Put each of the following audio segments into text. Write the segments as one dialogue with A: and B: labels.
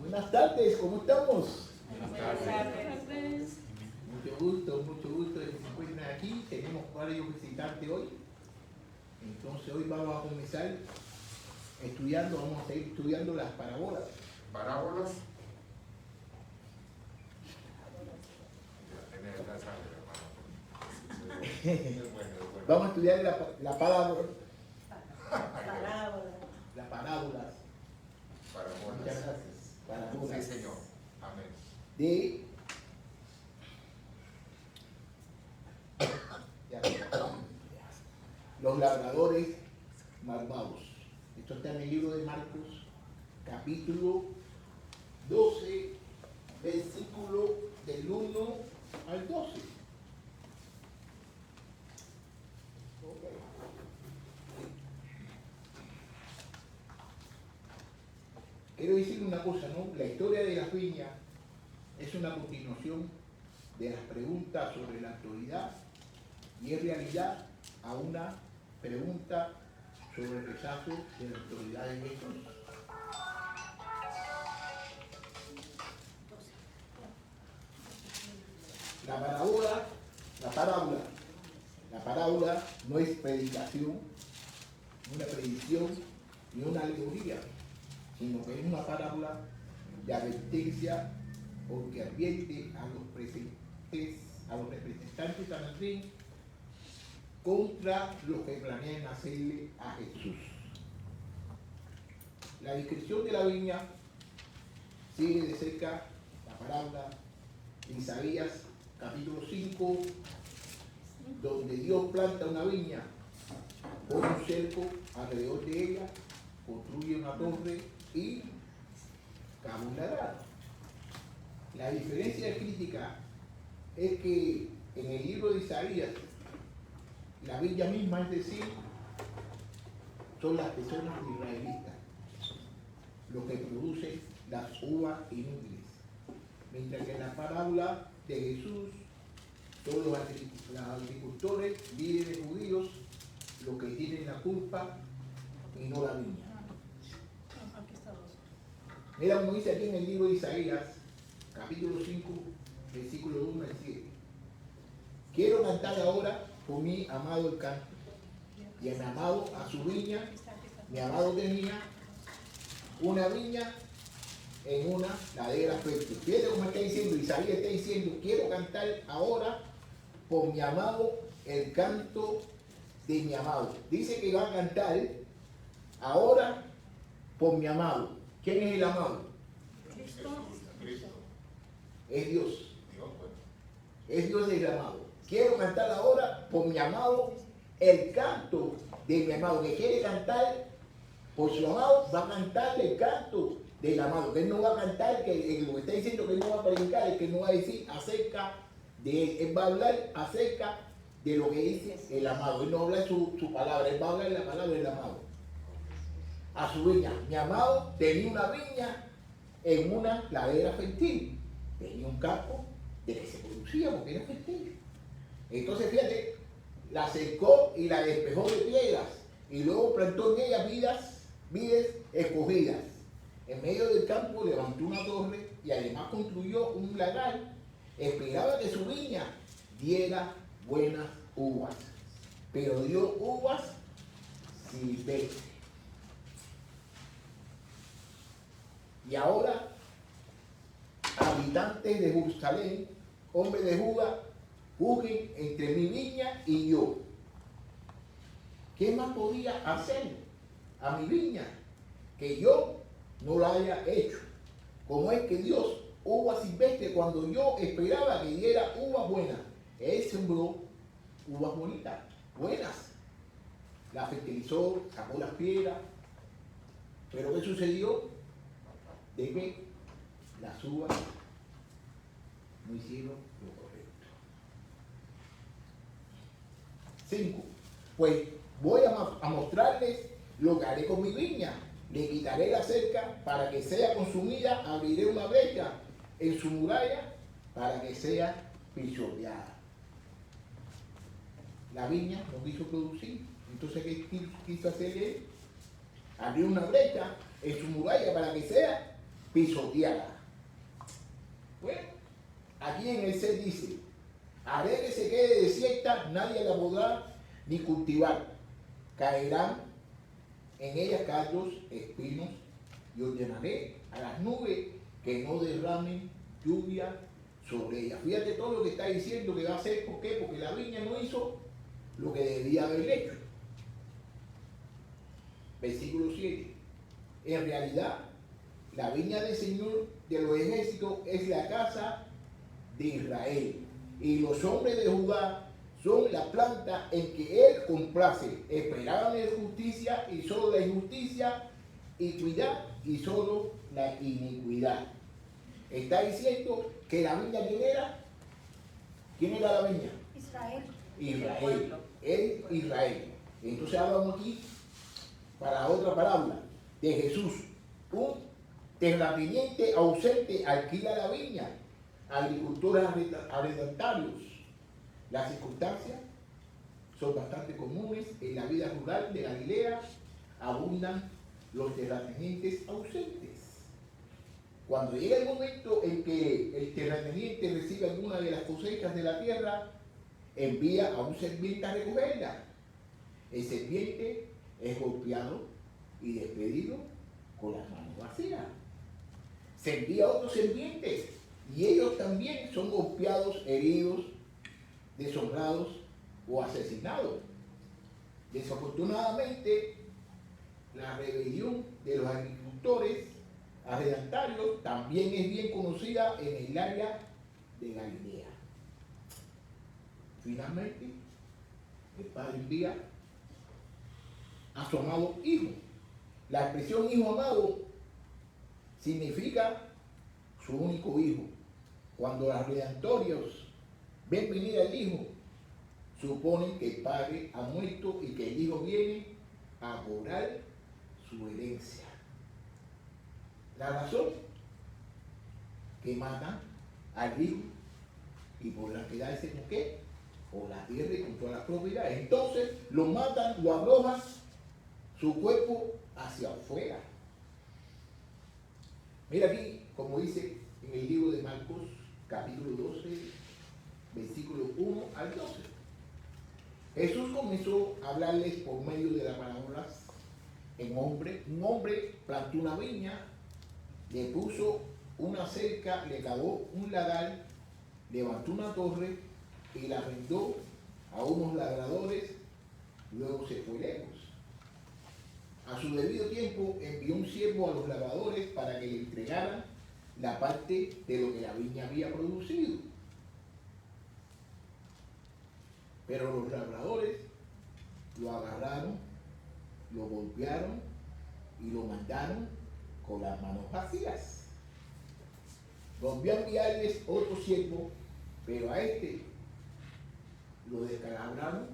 A: Buenas tardes, ¿cómo estamos?
B: Buenas tardes.
A: Mucho gusto de que se encuentren aquí. Tenemos varios visitantes hoy. Entonces hoy vamos a comenzar vamos a seguir estudiando las parábolas.
B: ¿Parábolas?
A: Vamos a estudiar la parábola. Las parábolas.
B: Parábolas.
A: Muchas gracias. Parábolas.
B: Sí, Señor. Amén.
A: De los labradores malvados. Esto está en el libro de Marcos, capítulo 12, versículo del 1 al 12. Quiero decir una cosa, ¿no? La historia de las viñas es una continuación de las preguntas sobre la autoridad y en realidad a una pregunta sobre el rechazo de la autoridad de Jesús. La parábola no es predicación, una predicción ni una alegoría, sino que es una parábola de advertencia porque advierte a los representantes sanedrín contra los que planean hacerle a Jesús. La descripción de la viña sigue de cerca la parábola de Isaías capítulo 5, donde Dios planta una viña, pone un cerco alrededor de ella, construye una torre y cava un lagar. La diferencia crítica es que en el libro de Isaías, la viña misma, es decir, son las personas israelitas, los que producen las uvas inútiles. Mientras que en la parábola de Jesús son los agricultores, líderes judíos, los que tienen la culpa y no la viña. Mira como dice aquí en el libro de Isaías, capítulo 5, versículo 1 al 7. Quiero cantar ahora por mi amado el canto, y a mi amado a su viña. Mi amado tenía una viña en una ladera fértil. Fíjate cómo está diciendo, Isaías está diciendo, quiero cantar ahora por mi amado el canto de mi amado. Dice que va a cantar ahora por mi amado. ¿Quién es el amado?
B: Cristo.
A: Es Dios.
B: Dios, pues.
A: Es Dios el amado. Quiero cantar ahora por mi amado el canto de mi amado. Que quiere cantar por su amado, va a cantar el canto del amado. Que él no va a cantar, que lo que está diciendo que él no va a predicar, es que no va a decir acerca de él. Él va a hablar acerca de lo que dice el amado. Él no va a hablar su palabra, él va a hablar la palabra del amado. A su viña. Mi amado tenía una viña en una ladera fértil. Tenía un campo de que se producía porque era fértil. Entonces, fíjate, la cercó y la despejó de piedras y luego plantó en ella vides escogidas. En medio del campo levantó una torre y además construyó un lagar. Esperaba que su viña diera buenas uvas, pero dio uvas silvestres. Y ahora, habitantes de Jerusalén, hombres de Judá, juzguen entre mi viña y yo. ¿Qué más podía hacer a mi viña que yo no la haya hecho? Como es que Dios uvas silvestres cuando yo esperaba que diera uvas buenas? Él sembró uvas bonitas, buenas. La fertilizó, sacó las piedras. Pero ¿qué sucedió? De que las uvas no hicieron lo correcto. 5. Pues voy a mostrarles lo que haré con mi viña. Le quitaré la cerca para que sea consumida, abriré una brecha en su muralla para que sea pisoteada. La viña no quiso producir. Entonces, ¿qué quiso hacer él? Abrió una brecha en su muralla para que sea pisoteada. Bueno, aquí en el 6 dice, haré que se quede desierta, nadie la podrá ni cultivar. Caerán en ella cardos, espinos, y ordenaré a las nubes que no derramen lluvia sobre ella. Fíjate todo lo que está diciendo que va a hacer. ¿Por qué? Porque la viña no hizo lo que debía haber hecho. Versículo 7. En realidad, la viña del Señor de los ejércitos es la casa de Israel. Y los hombres de Judá son la planta en que él complace. Esperaban en justicia y solo la injusticia, iniquidad y solo la iniquidad. Está diciendo que la viña, ¿quién era? ¿Quién era la viña?
C: Israel.
A: Israel. Es Israel. Entonces hablamos aquí para otra palabra de Jesús. Un terrateniente ausente alquila la viña. Agricultores arrendatarios. Las circunstancias son bastante comunes en la vida rural de Galilea. Abundan los terratenientes ausentes. Cuando llega el momento en que el terrateniente recibe alguna de las cosechas de la tierra, envía a un sirviente a recogerla. El sirviente es golpeado y despedido con las manos vacías. Se envía a otros sirvientes y ellos también son golpeados, heridos, deshonrados o asesinados. Desafortunadamente, la rebelión de los agricultores arrendatarios también es bien conocida en el área de Galilea. Finalmente, el padre envía a su amado hijo. La expresión hijo amado significa su único hijo. Cuando los arrendatorios ven venir al hijo, suponen que el padre ha muerto y que el hijo viene a cobrar su herencia. La razón que matan al hijo y podrán quedarse con qué, con la tierra y con todas las propiedades. Entonces lo matan, lo arrojan su cuerpo hacia afuera. Mira aquí, como dice en el libro de Marcos, capítulo 12, versículo 1 al 12. Jesús comenzó a hablarles por medio de las parábolas. Un hombre plantó una viña, le puso una cerca, le cavó un lagar, levantó una torre y la arrendó a unos labradores, luego se fue lejos. A su debido tiempo envió un siervo a los labradores para que le entregaran la parte de lo que la viña había producido. Pero los labradores lo agarraron, lo golpearon y lo mandaron con las manos vacías. Volvió a enviarles otro siervo, pero a este lo descalabraron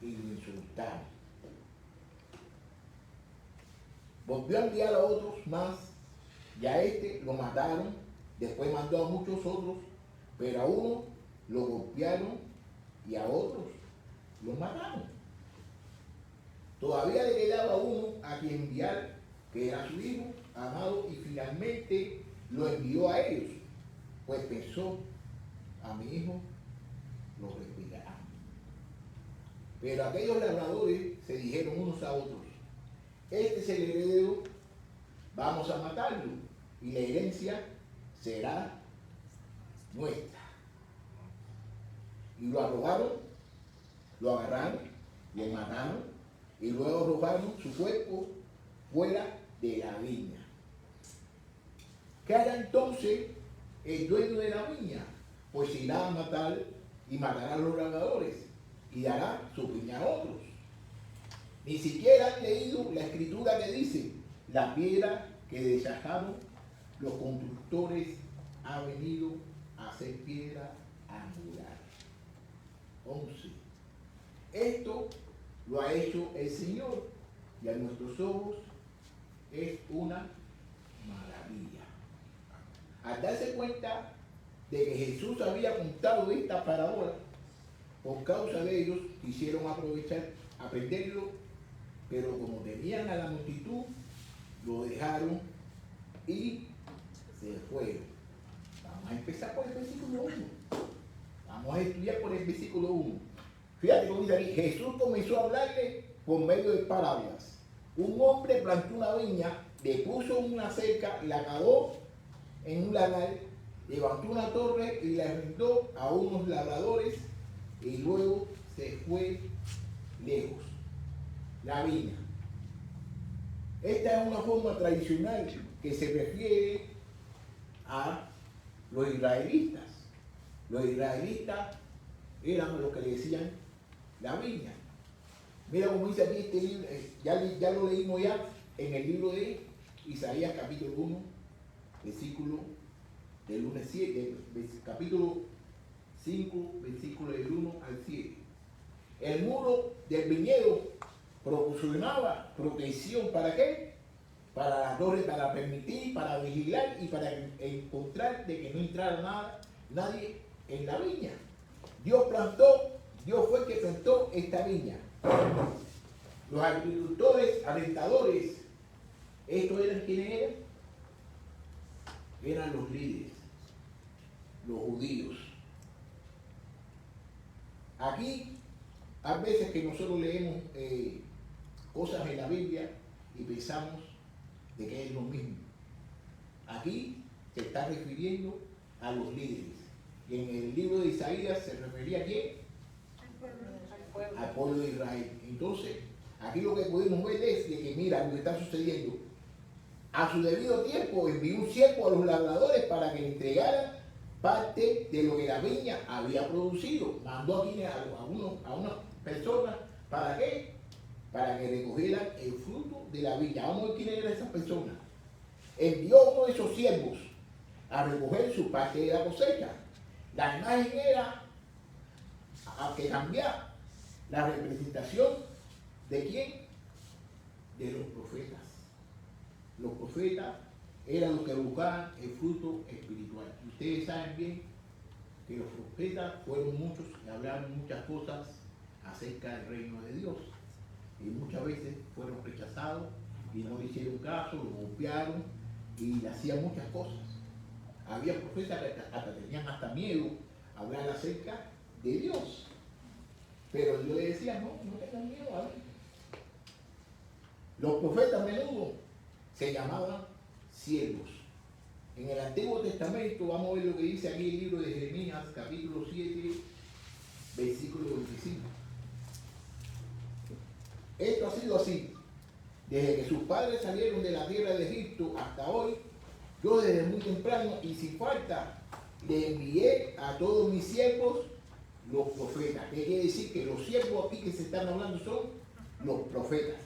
A: y lo insultaron. Volvió a enviar a otros más, y a este lo mataron. Después mandó a muchos otros, pero a uno lo golpearon y a otros lo mataron. Todavía le quedaba uno a quien enviar, que era su hijo amado, y finalmente lo envió a ellos, pues pensó, a mi hijo lo respirará. Pero aquellos labradores se dijeron unos a otros, este es el heredero, vamos a matarlo y la herencia será nuestra. Y lo arrojaron, lo agarraron, lo mataron y luego arrojaron su cuerpo fuera de la viña. ¿Qué hará entonces el dueño de la viña? Pues irá a matar y matará a los labradores y dará su viña a otros. Ni siquiera han leído la escritura que dice, la piedra que desecharon los constructores ha venido a ser piedra angular. 11. Esto lo ha hecho el Señor y a nuestros ojos es una maravilla. Al darse cuenta de que Jesús había contado esta parábola, por causa de ellos quisieron aprenderlo, pero como temían a la multitud, lo dejaron y se fueron. Vamos a empezar por el versículo 1. Vamos a estudiar por el versículo 1. Fíjate cómo dice aquí, Jesús comenzó a hablarle por medio de parábolas. Un hombre plantó una viña, le puso una cerca, la cavó en un lagar, levantó una torre y la arrendó a unos labradores y luego se fue lejos. La viña. Esta es una forma tradicional que se refiere a los israelitas. Los israelitas eran los que le decían la viña. Mira cómo dice aquí este libro, ya lo leímos ya en el libro de Isaías capítulo 1, versículo del 1 al 7, capítulo 5, versículo del 1 al 7. El muro del viñedo proporcionaba protección, ¿para qué? Para la torre, para permitir, para vigilar y para encontrar de que no entrara nadie en la viña. Dios fue el que plantó esta viña. Los agricultores, alentadores, ¿estos eran quiénes eran? Eran los líderes, los judíos. Aquí hay veces que nosotros leemos cosas en la Biblia y pensamos de que es lo mismo. Aquí se está refiriendo a los líderes. Y en el libro de Isaías se refería a quién? Al pueblo de Israel. Entonces, aquí lo que podemos ver es de que mira lo que está sucediendo. A su debido tiempo envió un siervo a los labradores para que le entregaran parte de lo que la viña había producido. Mandó aquí a unas personas, ¿para qué? Para que recogieran el fruto de la viña. Vamos a ver quién eran esas personas. Envió uno de esos siervos a recoger su parte de la cosecha. La imagen era a que cambiara la representación de quién? De los profetas. Los profetas eran los que buscaban el fruto espiritual. Y ustedes saben bien que los profetas fueron muchos y hablaron muchas cosas acerca del reino de Dios. Y muchas veces fueron rechazados y no le hicieron caso, lo golpearon y le hacían muchas cosas. Había profetas que hasta tenían hasta miedo a hablar acerca de Dios. Pero yo le decía, no tengan miedo a ver. Los profetas a menudo se llamaban siervos. En el Antiguo Testamento, vamos a ver lo que dice aquí el libro de Jeremías, capítulo 7, versículo 25. Esto ha sido así. Desde que sus padres salieron de la tierra de Egipto hasta hoy, yo desde muy temprano y sin falta le envié a todos mis siervos los profetas. ¿Qué quiere decir? Que los siervos aquí que se están hablando son los profetas.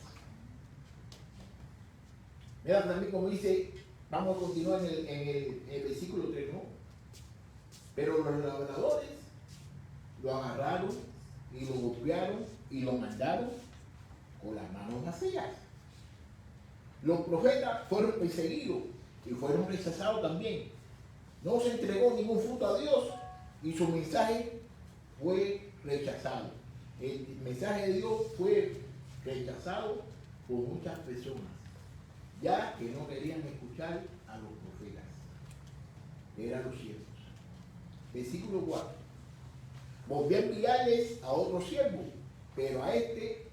A: Mira también como dice, vamos a continuar en el versículo 3, ¿no? Pero los labradores lo agarraron y lo golpearon y lo mandaron con las manos vacías. Los profetas fueron perseguidos y fueron rechazados también. No se entregó ningún fruto a Dios y su mensaje fue rechazado. El mensaje de Dios fue rechazado por muchas personas, ya que no querían escuchar a los profetas. Eran los siervos. Versículo 4. Volvió a enviarles a otro siervo, pero a este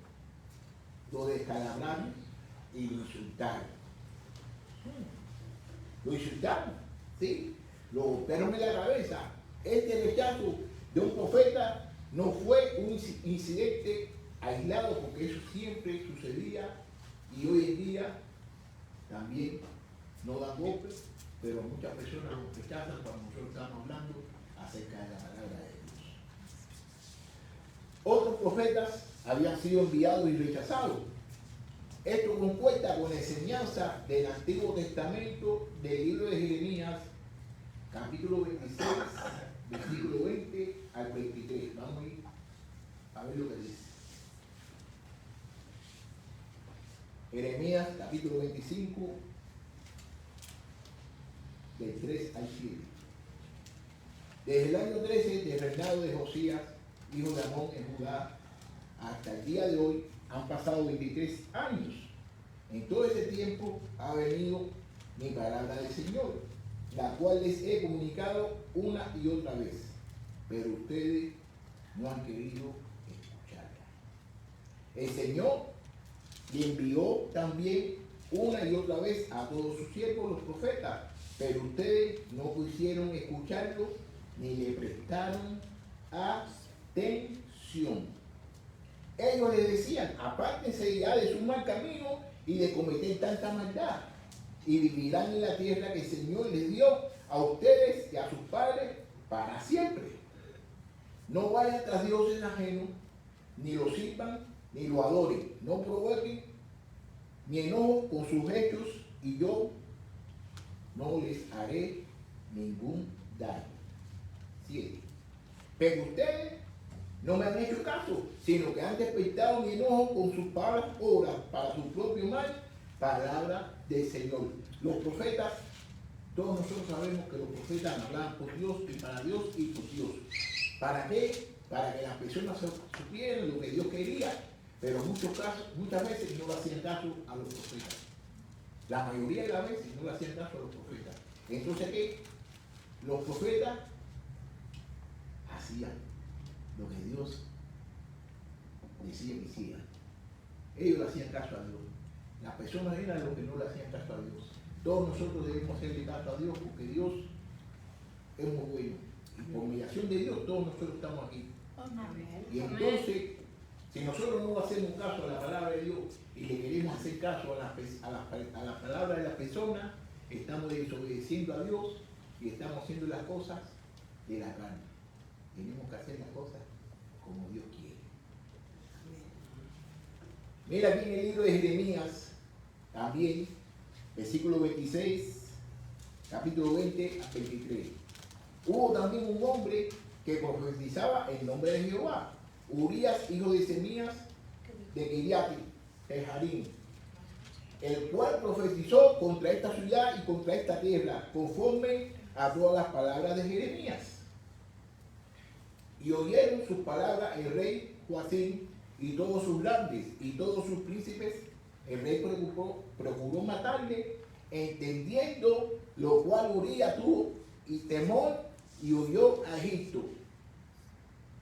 A: lo descalabraron y lo insultaron. Lo insultaron, ¿sí? Lo golpearon en la cabeza. Este rechazo de un profeta no fue un incidente aislado, porque eso siempre sucedía y hoy en día también no dan golpes, pero muchas personas lo rechazan cuando nosotros estamos hablando acerca de la palabra de Dios. Otros profetas habían sido enviados y rechazados. Esto concuerda con la enseñanza del Antiguo Testamento del libro de Jeremías, capítulo 26, versículo 20 al 23. Vamos a ir a ver lo que dice. Jeremías, capítulo 25, del 3 al 7. Desde el año 13 del reinado de Josías, hijo de Amón en Judá, hasta el día de hoy han pasado 23 años. En todo ese tiempo ha venido mi palabra del Señor. la cual les he comunicado una y otra vez, pero ustedes no han querido escucharla. El Señor le envió también una y otra vez a todos sus siervos los profetas, pero ustedes no quisieron escucharlo ni le prestaron atención. Ellos les decían: apártense ya de su mal camino y de cometer tanta maldad, y vivirán en la tierra que el Señor les dio a ustedes y a sus padres para siempre. No vayan tras dioses ajenos, ni lo sirvan, ni lo adoren. No provoquen mi enojo con sus hechos, y yo no les haré ningún daño. 7. Pero ustedes no me han hecho caso, sino que han despertado mi enojo con sus palabras para su propio mal. Palabra del Señor. Los profetas, todos nosotros sabemos que los profetas hablaban por Dios y para Dios y por Dios. ¿Para qué? Para que las personas supieran lo que Dios quería, pero en muchas veces no le hacían caso a los profetas. La mayoría de las veces no le hacían caso a los profetas. Entonces, ¿qué? Los profetas hacían lo que Dios decía que hicieran. Ellos le hacían caso a Dios. Las personas eran los que no le hacían caso a Dios. Todos nosotros debemos hacerle caso a Dios, porque Dios es muy bueno. Y por mediación de Dios todos nosotros estamos aquí. Y entonces, si nosotros no hacemos caso a la palabra de Dios y le queremos hacer caso a la palabra de las personas, estamos desobedeciendo a Dios y estamos haciendo las cosas de la carne. Tenemos que hacer las cosas como Dios quiere. Mira aquí en el libro de Jeremías, también, versículo 26, capítulo 20 a 23. Hubo también un hombre que profetizaba en nombre de Jehová, Urías, hijo de Semías, de Kiriat Jearim, el cual profetizó contra esta ciudad y contra esta tierra, conforme a todas las palabras de Jeremías. Y oyeron sus palabras el rey Joacim y todos sus grandes y todos sus príncipes. El rey procuró matarle, entendiendo lo cual Urías tuvo y temor y huyó a Egipto.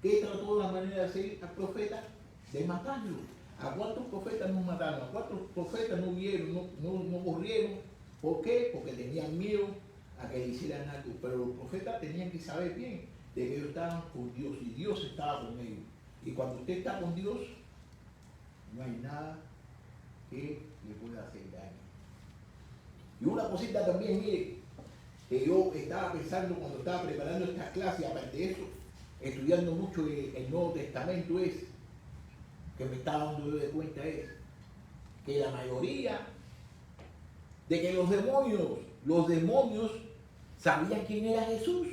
A: ¿Qué trató la manera de hacer al profeta? De matarlo. ¿A cuántos profetas no mataron? ¿A cuántos profetas no vieron, no corrieron? ¿Por qué? Porque tenían miedo a que le hicieran algo. Pero los profetas tenían que saber bien de que ellos estaban con Dios y Dios estaba con ellos. Y cuando usted está con Dios, no hay nada que le pueda hacer daño. Y una cosita también, mire, que yo estaba pensando cuando estaba preparando esta clase, aparte de eso, estudiando mucho el Nuevo Testamento, es que me estaba dando yo de cuenta, es que la mayoría de que los demonios sabían quién era Jesús.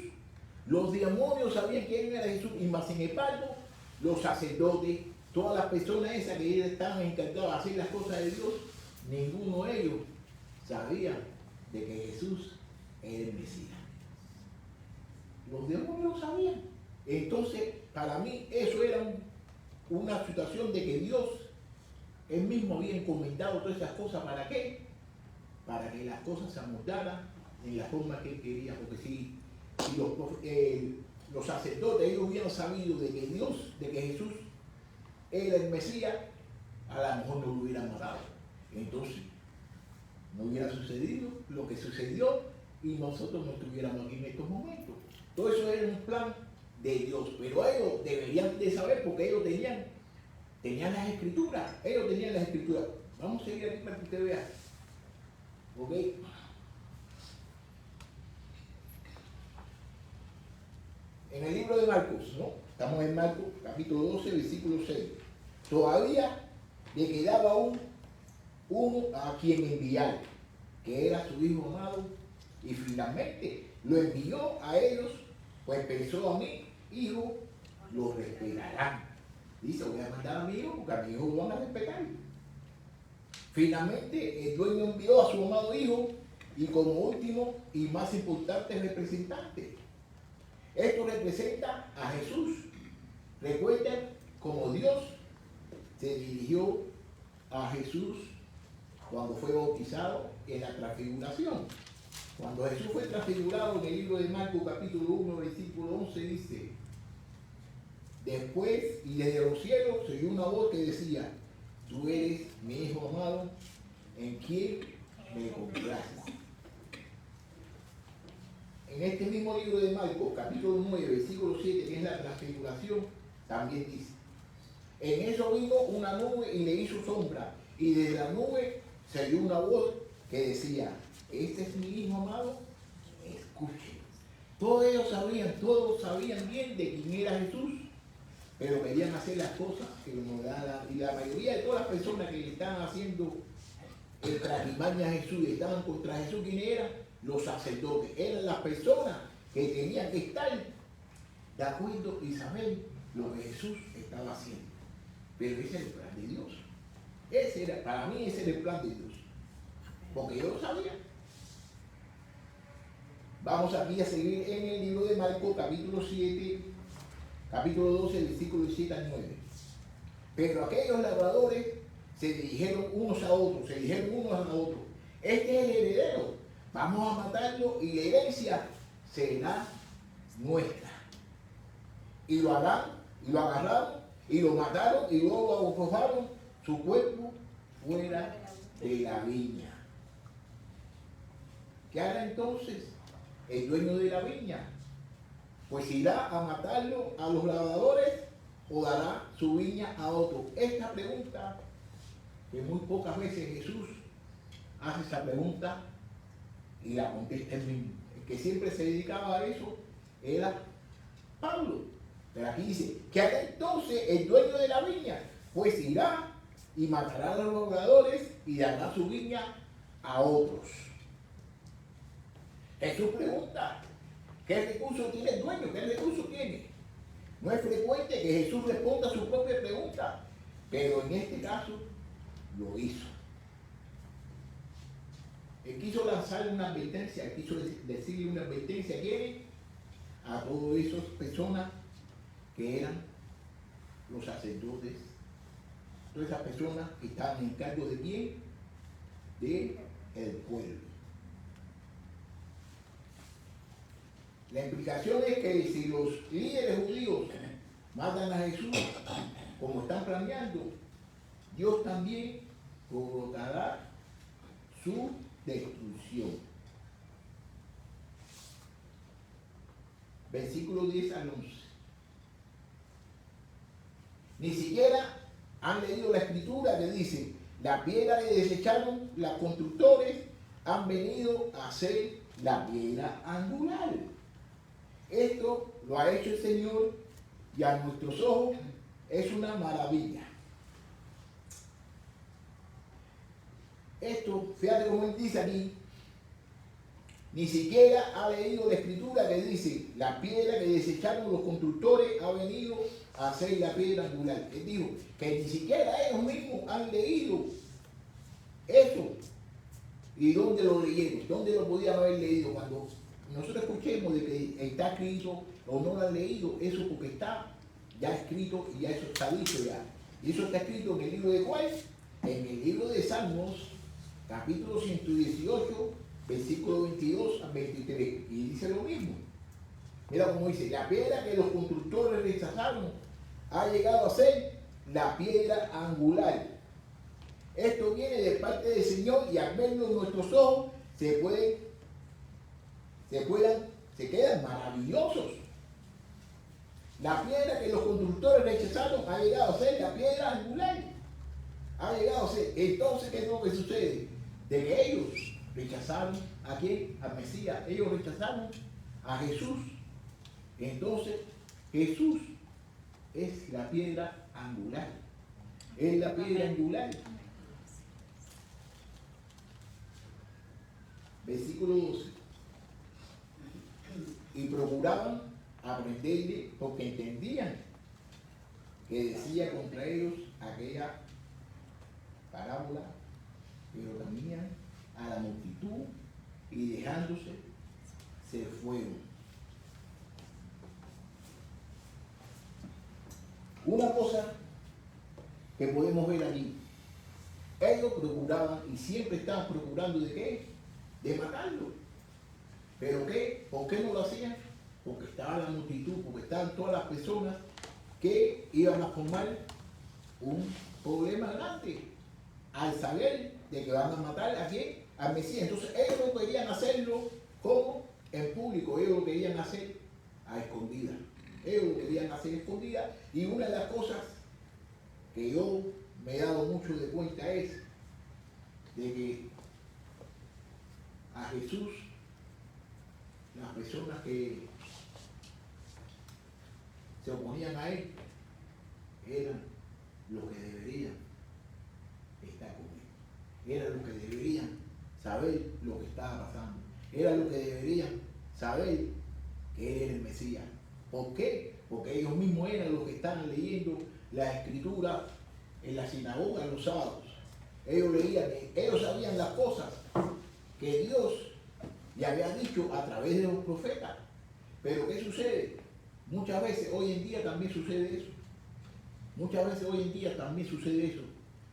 A: Los demonios sabían quién era Jesús, y más sin embargo, los sacerdotes, todas las personas esas que estaban encargadas de hacer las cosas de Dios, ninguno de ellos sabía de que Jesús era el Mesías. Los demonios lo sabían. Entonces, para mí, eso era una situación de que Dios, Él mismo había encomendado todas esas cosas. ¿Para qué? Para que las cosas se amoldaran en la forma que Él quería. Porque si los sacerdotes, ellos hubieran sabido de que Dios, de que Jesús era el Mesías, a lo mejor no lo hubieran matado. Entonces, no hubiera sucedido lo que sucedió y nosotros no estuviéramos aquí en estos momentos. Todo eso era un plan de Dios, pero ellos deberían de saber, porque ellos tenían las escrituras. Vamos a seguir aquí para que usted vea. ¿Ok? En el libro de Marcos, ¿no? Estamos en Marcos, capítulo 12, versículo 6. Todavía le quedaba uno a quien enviar, que era su hijo amado, y finalmente lo envió a ellos, pues pensó: a mi hijo lo respetarán. Dice: voy a mandar a mi hijo porque a mi hijo lo van a respetar. Finalmente el dueño envió a su amado hijo, y como último y más importante representante. Esto representa a Jesús. Recuerden cómo Dios se dirigió a Jesús cuando fue bautizado en la transfiguración. Cuando Jesús fue transfigurado en el libro de Marcos capítulo 1, versículo 11 dice, después y desde los cielos se oyó una voz que decía, tú eres mi hijo amado, en quien me complaces. En este mismo libro de Marcos, capítulo 9, versículo 7, que es la transfiguración, también dice, en eso vino una nube y le hizo sombra, y desde la nube se oyó una voz que decía, este es mi hijo amado, escuchen. Todos sabían bien de quién era Jesús, pero querían hacer las cosas que nos da y la mayoría de todas las personas que le estaban haciendo el trajimaña a Jesús y estaban contra Jesús, ¿quién eran? Los sacerdotes. Eran las personas que tenían que estar de acuerdo y saber lo que Jesús estaba haciendo. Pero ese era el plan de Dios. Para mí ese era el plan de Dios. Porque yo lo sabía. Vamos aquí a seguir en el libro de Marcos, capítulo 7, capítulo 12, versículos 7 al 9. Pero aquellos labradores se dijeron unos a otros, este es el heredero, vamos a matarlo y la herencia será nuestra. Y lo agarraron y lo mataron y luego arrojaron su cuerpo fuera de la viña. ¿Qué hará entonces el dueño de la viña? Pues irá a matarlo a los labradores o dará su viña a otro. Esta pregunta, que muy pocas veces Jesús hace esa pregunta y la contesta él mismo. El que siempre se dedicaba a eso era Pablo. Pero aquí dice, ¿qué hará entonces el dueño de la viña? Pues irá y matará a los labradores y dará su viña a otros. Jesús pregunta, ¿qué recurso tiene el dueño? ¿Qué recurso tiene? No es frecuente que Jesús responda a su propia pregunta, pero en este caso lo hizo. Él quiso lanzar una advertencia, él quiso decirle una advertencia a quién, a todas esas personas que eran los sacerdotes, todas esas personas que estaban en cargo de quién, de el pueblo. La implicación es que si los líderes judíos matan a Jesús como están planeando, Dios también provocará su destrucción. Versículo 10 al 11. Ni siquiera han leído la escritura que dice, la piedra que desecharon los constructores han venido a ser la piedra angular. Esto lo ha hecho el Señor y a nuestros ojos es una maravilla. Esto, fíjate cómo él dice aquí, ni siquiera ha leído la escritura que dice, la piedra que desecharon los constructores ha venido a ser la piedra angular. Él dijo que ni siquiera ellos mismos han leído eso. ¿Y dónde lo leyeron? ¿Dónde lo podían haber leído? Cuando nosotros escuchemos de que está escrito o no lo han leído, eso porque está ya escrito y ya eso está dicho ya. Y eso está escrito en el libro de ¿cuál? En el libro de Salmos, capítulo 118, versículo 22 al 23. Y dice lo mismo. Mira cómo dice, la piedra que los constructores rechazaron ha llegado a ser la piedra angular. Esto viene de parte del Señor y al verlo en nuestros ojos se quedan maravillosos. La piedra que los constructores rechazaron ha llegado a ser la piedra angular. Ha llegado a ser. Entonces, ¿qué es lo que sucede? De que ellos rechazaron a quién, al Mesías. Ellos rechazaron a Jesús. Entonces, Jesús es la piedra angular. Es la piedra angular. Versículo 12. Y procuraban aprenderle porque entendían que decía contra ellos aquella parábola, pero también a la multitud y dejándose se fueron. Una cosa que podemos ver allí, ellos procuraban y siempre estaban procurando ¿de qué? De matarlo. ¿Pero qué? ¿Por qué no lo hacían? Porque estaba la multitud, porque estaban todas las personas que iban a formar un problema grande al saber de que van a matar a quién, al Mesías. Entonces ellos no querían hacerlo como en público, ellos lo querían hacer a escondidas. Ellos lo querían hacer escondidas. Y una de las cosas que yo me he dado mucho de cuenta es de que a Jesús, las personas que se oponían a él eran los que deberían estar con él, eran los que deberían saber lo que estaba pasando, eran los que deberían saber que él era el Mesías. ¿Por qué? Porque ellos mismos eran los que estaban leyendo la escritura en la sinagoga los sábados. Ellos leían, ellos sabían las cosas que Dios le había dicho a través de los profetas. Pero ¿qué sucede? Muchas veces hoy en día también sucede eso. Muchas veces hoy en día también sucede eso.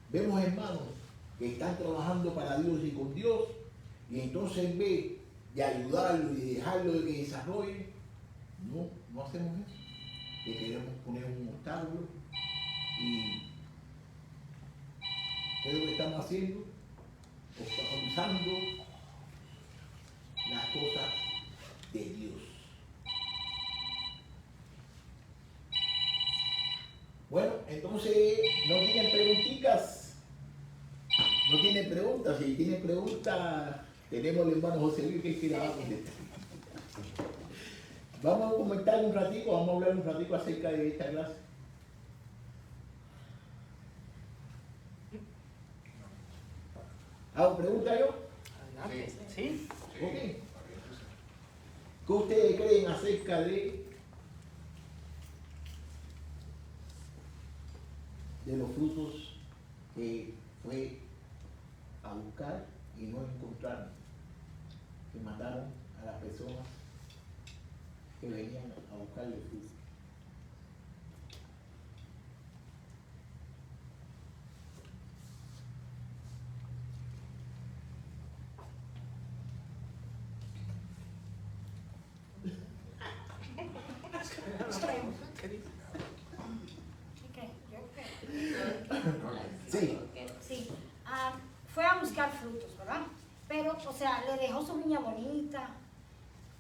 A: Vemos hermanos que están trabajando para Dios y con Dios, y entonces en vez de ayudarlo y de dejarlo de que desarrolle, no hacemos eso. Que queremos poner un obstáculo y ¿qué es lo que estamos haciendo? Obstaculizando las cosas de Dios. Bueno, entonces no tienen preguntitas, no tienen preguntas. Si tienen preguntas, tenemos al hermano José Luis que la va a contestar. Vamos a comentar un ratico, vamos a hablar un ratico acerca de esta clase. ¿Hago pregunta yo?
C: Adelante. Sí.
A: Ok. ¿Qué ustedes creen acerca de los frutos que fue a buscar y no encontraron, que mataron a las personas que venían a buscarle frutos?
C: ¿Qué dice?
A: Sí.
D: Sí, fue a buscar frutos, ¿verdad? Pero, o sea, le dejó su viña bonita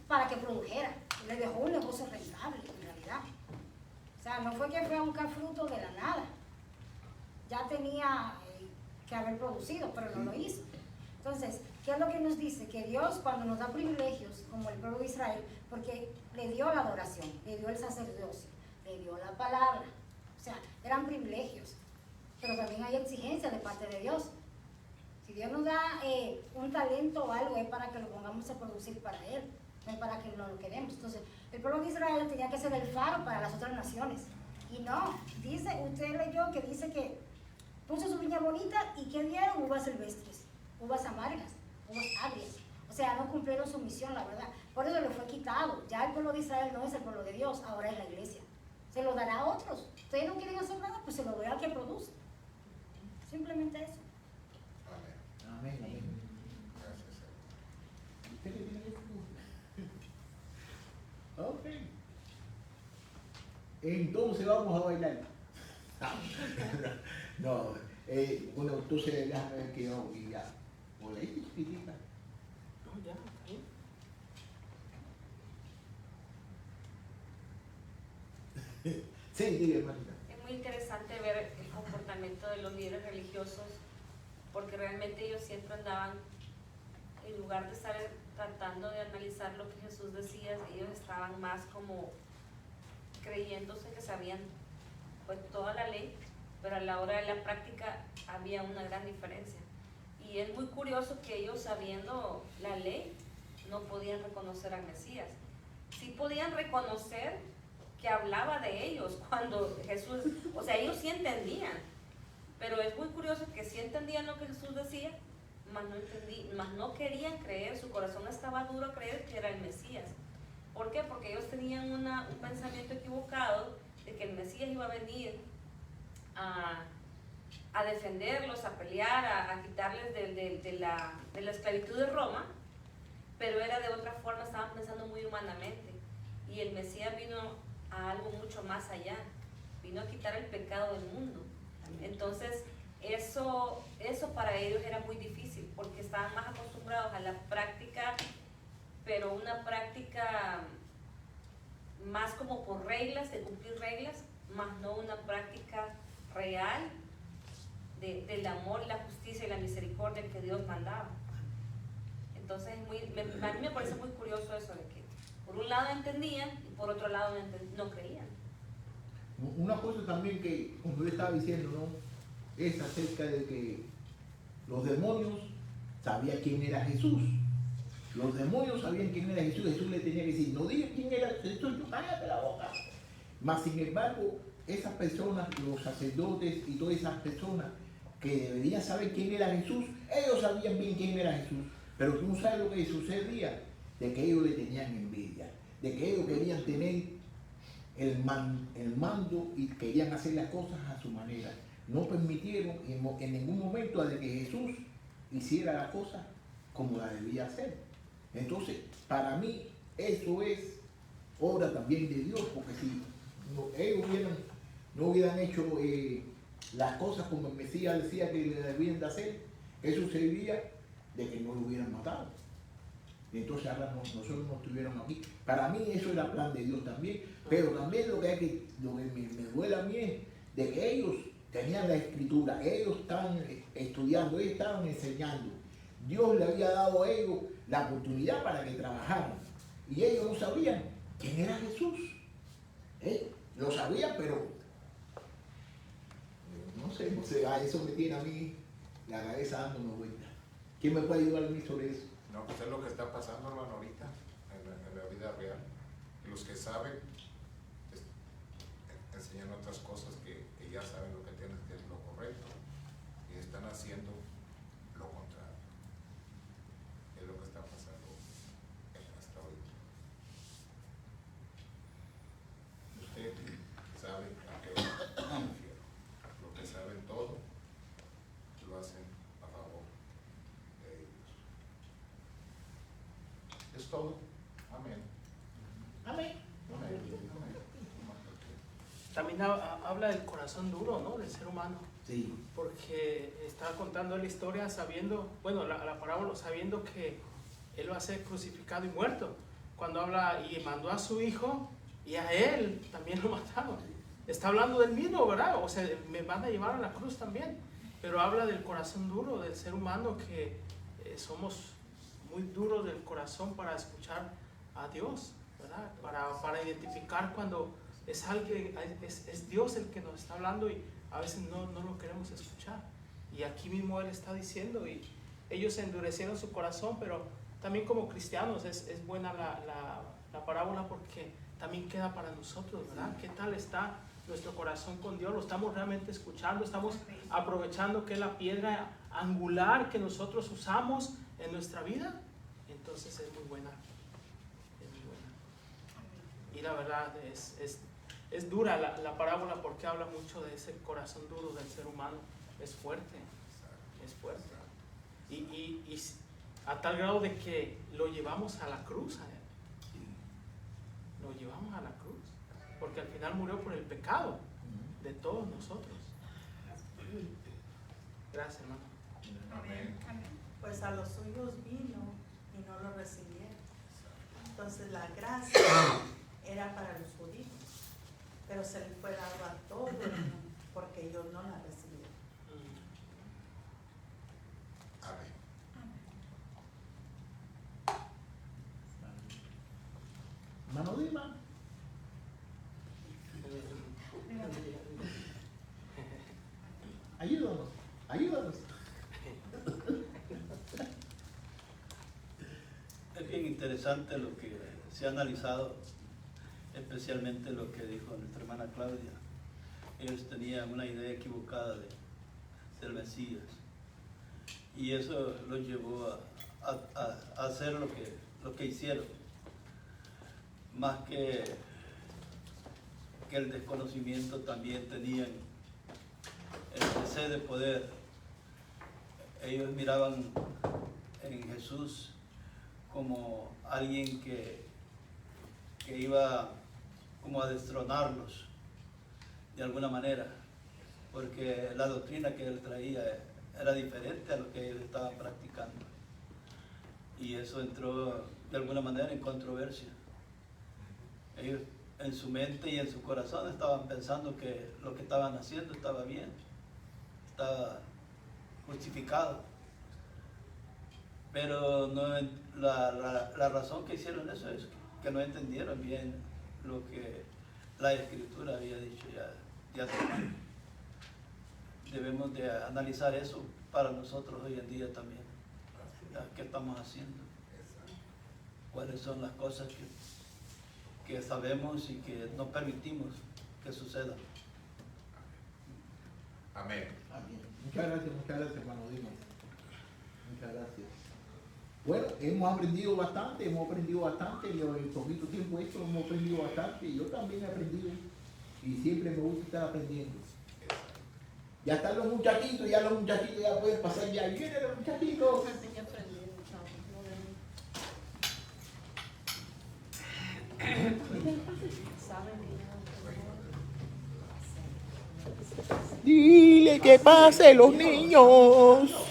D: para que produjera. Le dejó un negocio rentable, en realidad. O sea, no fue que fue a buscar frutos de la nada. Ya tenía que haber producido, pero no lo hizo. Entonces, ¿qué es lo que nos dice? Que Dios, cuando nos da privilegios, como el pueblo de Israel, porque le dio la adoración, le dio el sacerdocio, le dio la palabra. O sea, eran privilegios. Pero también hay exigencias de parte de Dios. Si Dios nos da un talento o algo, es para que lo pongamos a producir para Él, no es para que no lo queremos. Entonces, el pueblo de Israel tenía que ser el faro para las otras naciones. Y no, dice, usted leyó que dice que puso su viña bonita y ¿qué dieron? Uvas silvestres, uvas amargas, uvas agrias. O sea, no cumplieron su misión, la verdad. Por eso le fue quitado. Ya el pueblo de Israel no es el pueblo de Dios, ahora es la iglesia. Se lo dará a otros. Ustedes no quieren hacer nada, pues se lo dará al que produce. Simplemente eso.
B: Amén.
A: Amén, amén.
B: Gracias.
A: ¿Usted qué tiene que decir? Ok. Entonces vamos a bailar. No, bueno, entonces déjame ver que yo y ya. Por ahí chiquitita.
C: No, ya, está bien.
A: Sí, diga, hermanita.
E: Es muy interesante ver el comportamiento de los líderes religiosos, porque realmente ellos siempre andaban, en lugar de estar tratando de analizar lo que Jesús decía, ellos estaban más como creyéndose que sabían pues toda la ley, pero a la hora de la práctica había una gran diferencia. Y es muy curioso que ellos, sabiendo la ley, no podían reconocer al Mesías. Sí podían reconocer que hablaba de ellos cuando Jesús, o sea, ellos sí entendían, pero es muy curioso que sí entendían lo que Jesús decía, mas no querían creer, su corazón estaba duro a creer que era el Mesías. ¿Por qué? Porque ellos tenían un pensamiento equivocado de que el Mesías iba a venir a defenderlos, a pelear, a quitarles de la esclavitud de Roma, pero era de otra forma, estaban humanamente. Y el Mesías vino a algo mucho más allá. Vino a quitar el pecado del mundo. Entonces, eso para ellos era muy difícil, porque estaban más acostumbrados a la práctica, pero una práctica más como por reglas, de cumplir reglas, más no una práctica real del amor, la justicia y la misericordia que Dios mandaba. Entonces, a mí me parece muy curioso eso, de que por un lado entendían y por otro lado no creían.
A: Una cosa también que, como yo estaba diciendo, ¿no?, es acerca de que los demonios sabían quién era Jesús. Los demonios sabían quién era Jesús. Jesús le tenía que decir, no digas quién era Jesús, cállate la boca. Mas, sin embargo, esas personas, los sacerdotes y todas esas personas que deberían saber quién era Jesús, ellos sabían bien quién era Jesús. Pero tú no sabes lo que sucedía, de que ellos le tenían envidia, de que ellos querían tener el mando y querían hacer las cosas a su manera. No permitieron en ningún momento de que Jesús hiciera la cosa como la debía hacer. Entonces, para mí, eso es obra también de Dios, porque si ellos no hubieran hecho las cosas como el Mesías decía que le debían de hacer, eso sucedería de que no lo hubieran matado. Entonces ahora nosotros no estuviéramos aquí. Para mí eso era plan de Dios también, pero también lo que me duele a mí es de que ellos tenían la escritura, ellos estaban estudiando, ellos estaban enseñando. Dios le había dado a ellos la oportunidad para que trabajaran. Y ellos no sabían quién era Jesús. Lo sabían, pero no sé, a eso me tiene a mí la cabeza dándome vuelta. ¿Quién me puede ayudar a mí sobre eso?
B: No, pues es lo que está pasando, hermano, ahorita, en la vida real. Y los que saben, enseñan otras cosas que ya saben lo que tienen, que es lo correcto, y están haciendo lo contrario. Es lo que está pasando hasta ahorita. Usted sabe a qué me refiero. Lo que saben todo, lo hacen a favor de ellos. Es todo. Amén.
A: Amén.
B: Amén.
C: También habla del corazón duro, ¿no?, del ser humano.
A: Sí.
C: Porque está contando la historia sabiendo, bueno, la parábola sabiendo que él va a ser crucificado y muerto. Cuando habla y mandó a su hijo y a él también lo mataron. Está hablando del mismo, ¿verdad? O sea, me van a llevar a la cruz también. Pero habla del corazón duro del ser humano, que somos muy duros del corazón para escuchar a Dios, ¿verdad? Para identificar cuando es alguien, es Dios el que nos está hablando y a veces no lo queremos escuchar. Y aquí mismo Él está diciendo, y ellos endurecieron su corazón, pero también como cristianos es buena la parábola, porque también queda para nosotros, ¿verdad? ¿Qué tal está nuestro corazón con Dios? ¿Lo estamos realmente escuchando? ¿Estamos aprovechando que es la piedra angular que nosotros usamos en nuestra vida? Entonces es muy buena. Es muy buena. Y la verdad es dura la parábola, porque habla mucho de ese corazón duro del ser humano. Es fuerte, es fuerte. Y a tal grado de que lo llevamos a la cruz a Él. Lo llevamos a la cruz, porque al final murió por el pecado de todos nosotros. Gracias, hermano.
B: Amén.
F: Pues a los suyos vino y no lo recibieron. Entonces la gracia era para los judíos, pero se le fue dado a todo el mundo porque ellos no la recibieron.
B: Amén.
A: Mano Dima. Ayúdanos.
G: Es bien interesante lo que se ha analizado, especialmente lo que dijo nuestra hermana Claudia. Ellos tenían una idea equivocada del Mesías, y eso los llevó a hacer lo que hicieron, más que el desconocimiento. También tenían el deseo de poder. Ellos miraban en Jesús como alguien que que iba como a destronarlos de alguna manera, porque la doctrina que él traía era diferente a lo que ellos estaban practicando. Y eso entró de alguna manera en controversia. Ellos en su mente y en su corazón estaban pensando que lo que estaban haciendo estaba bien, estaba justificado. Pero no, la razón que hicieron eso es que no entendieron bien lo que la Escritura había dicho ya de antemano. Debemos de analizar eso para nosotros hoy en día también. ¿Qué estamos haciendo? ¿Cuáles son las cosas que sabemos y que no permitimos que sucedan?
B: Amén.
A: Amén. Muchas gracias, hermano Dimas. Muchas gracias. Bueno, hemos aprendido bastante, en el poquito tiempo esto hemos aprendido bastante, yo también he aprendido y siempre me gusta estar aprendiendo. Ya están los muchachitos, ya pueden pasar ya. Vienen los muchachitos. Dile que pase los niños.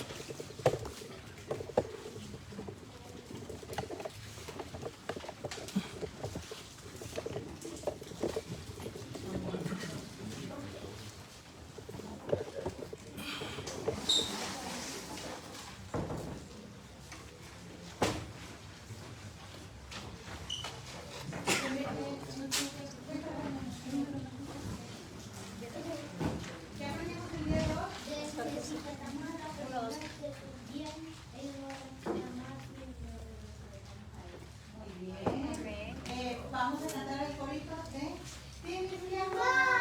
F: Vamos a cantar el corito de mi amor.